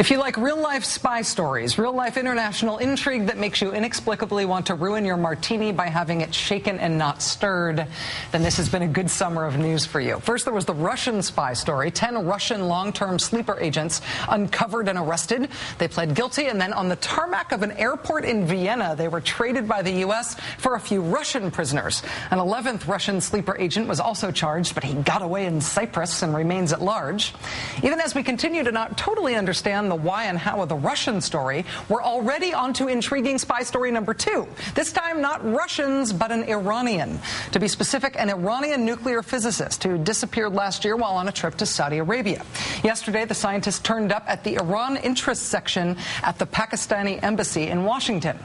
If you like real-life spy stories, real-life international intrigue that makes you inexplicably want to ruin your martini by having it shaken and not stirred, then this has been a good summer of news for you. First, there was the Russian spy story. 10 Russian long-term sleeper agents uncovered and arrested. They pled guilty, and then on the tarmac of an airport in Vienna, they were traded by the U.S. for a few Russian prisoners. An 11th Russian sleeper agent was also charged, but he got away in Cyprus and remains at large. Even as we continue to not totally understand the why and how of the Russian story, we're already on to intriguing spy story number 2. This time not Russians, but an Iranian. To be specific, an Iranian nuclear physicist who disappeared last year while on a trip to Saudi Arabia. Yesterday, the scientist turned up at the Iran interest section at the Pakistani embassy in Washington.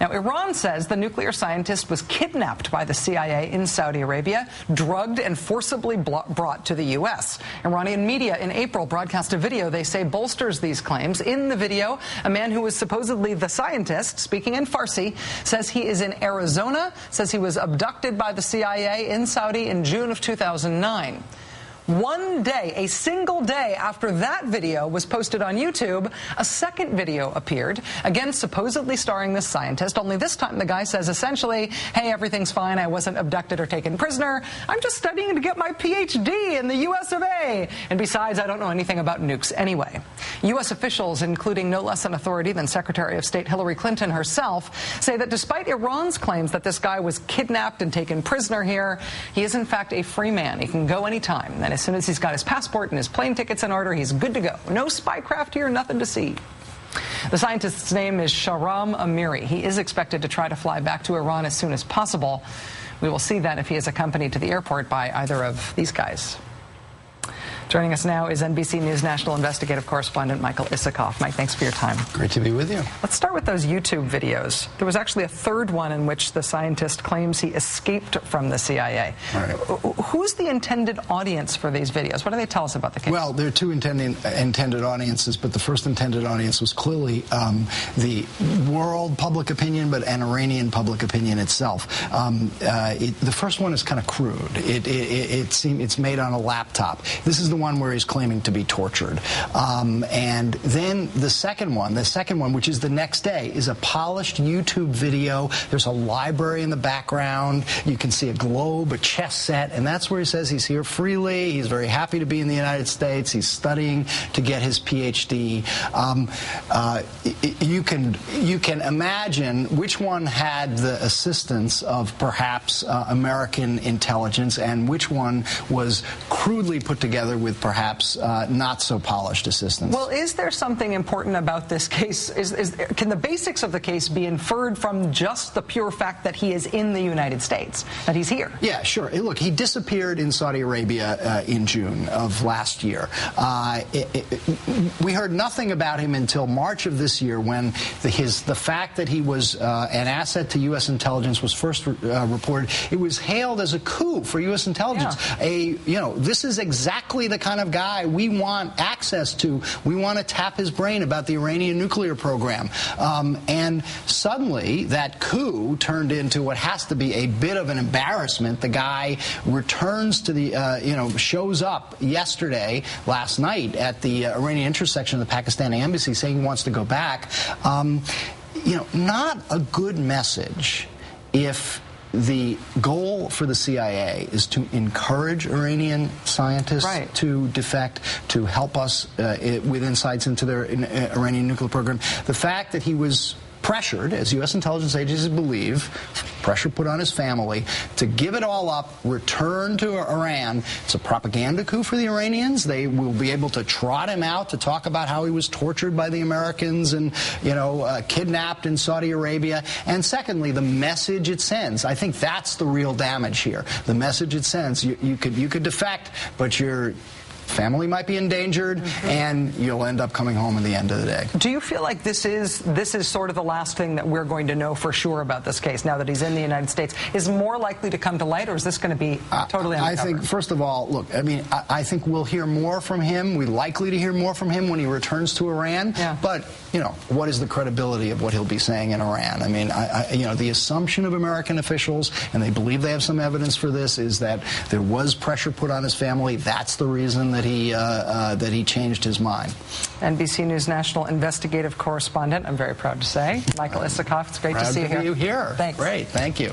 Now, Iran says the nuclear scientist was kidnapped by the CIA in Saudi Arabia, drugged and forcibly brought to the U.S. Iranian media in April broadcast a video they say bolsters these claims. In the video, a man who was supposedly the scientist, speaking in Farsi, says he is in Arizona, says he was abducted by the CIA in Saudi in June of 2009. One day, a single day after that video was posted on YouTube, a second video appeared, again supposedly starring this scientist, only this time the guy says essentially, hey, everything's fine, I wasn't abducted or taken prisoner, I'm just studying to get my PhD in the US of A. And besides, I don't know anything about nukes anyway. U.S. officials, including no less an authority than Secretary of State Hillary Clinton herself, say that despite Iran's claims that this guy was kidnapped and taken prisoner here, he is in fact a free man. He can go anytime. And as soon as he's got his passport and his plane tickets in order, he's good to go. No spycraft here, nothing to see. The scientist's name is Shahram Amiri. He is expected to try to fly back to Iran as soon as possible. We will see that if he is accompanied to the airport by either of these guys. Joining us now is NBC News national investigative correspondent Michael Isikoff. Mike, thanks for your time. Great to be with you. Let's start with those YouTube videos. There was actually a third one in which the scientist claims he escaped from the CIA. Right. Who's the intended audience for these videos? What do they tell us about the case? Well, there are two intended audiences, but the first intended audience was clearly the world public opinion, but an Iranian public opinion itself. The first one is kind of crude. It's made on a laptop. This is the one where he's claiming to be tortured. And then the second one, which is the next day, is a polished YouTube video. There's a library in the background. You can see a globe, a chess set, and that's where he says he's here freely. He's very happy to be in the United States. He's studying to get his PhD. You can imagine which one had the assistance of perhaps American intelligence and which one was crudely put together with perhaps not so polished assistance. Well, is there something important about this case? Can the basics of the case be inferred from just the pure fact that he is in the United States, that he's here? Yeah, sure. Look, he disappeared in Saudi Arabia in June of last year. We heard nothing about him until March of this year when the fact that he was an asset to U.S. intelligence was first reported. It was hailed as a coup for U.S. intelligence. Yeah. This is exactly the kind of guy we want access to. We want to tap his brain about the Iranian nuclear program. And suddenly, that coup turned into what has to be a bit of an embarrassment. The guy returns to the, shows up last night, at the Iranian intersection of the Pakistani embassy saying he wants to go back. Not a good message if the goal for the CIA is to encourage Iranian scientists to defect, to help us with insights into their Iranian nuclear program. The fact that he was pressured, as U.S. intelligence agencies believe, pressure put on his family, to give it all up, return to Iran. It's a propaganda coup for the Iranians. They will be able to trot him out to talk about how he was tortured by the Americans and, kidnapped in Saudi Arabia. And secondly, the message it sends. I think that's the real damage here. The message it sends. You could defect, but your family might be endangered, and you'll end up coming home at the end of the day. Do you feel like this is sort of the last thing that we're going to know for sure about this case now that he's in the United States? Is more likely to come to light, or is this going to be totally undercover? I think, first of all, look, I think we'll hear more from him. We're likely to hear more from him when he returns to Iran. Yeah. But, what is the credibility of what he'll be saying in Iran? I mean, the assumption of American officials, and they believe they have some evidence for this, is that there was pressure put on his family. That's the reason that he changed his mind. NBC News national investigative correspondent, I'm very proud to say, Michael Isikoff. It's great to see you here. Proud to be here. Thanks. Great. Thank you.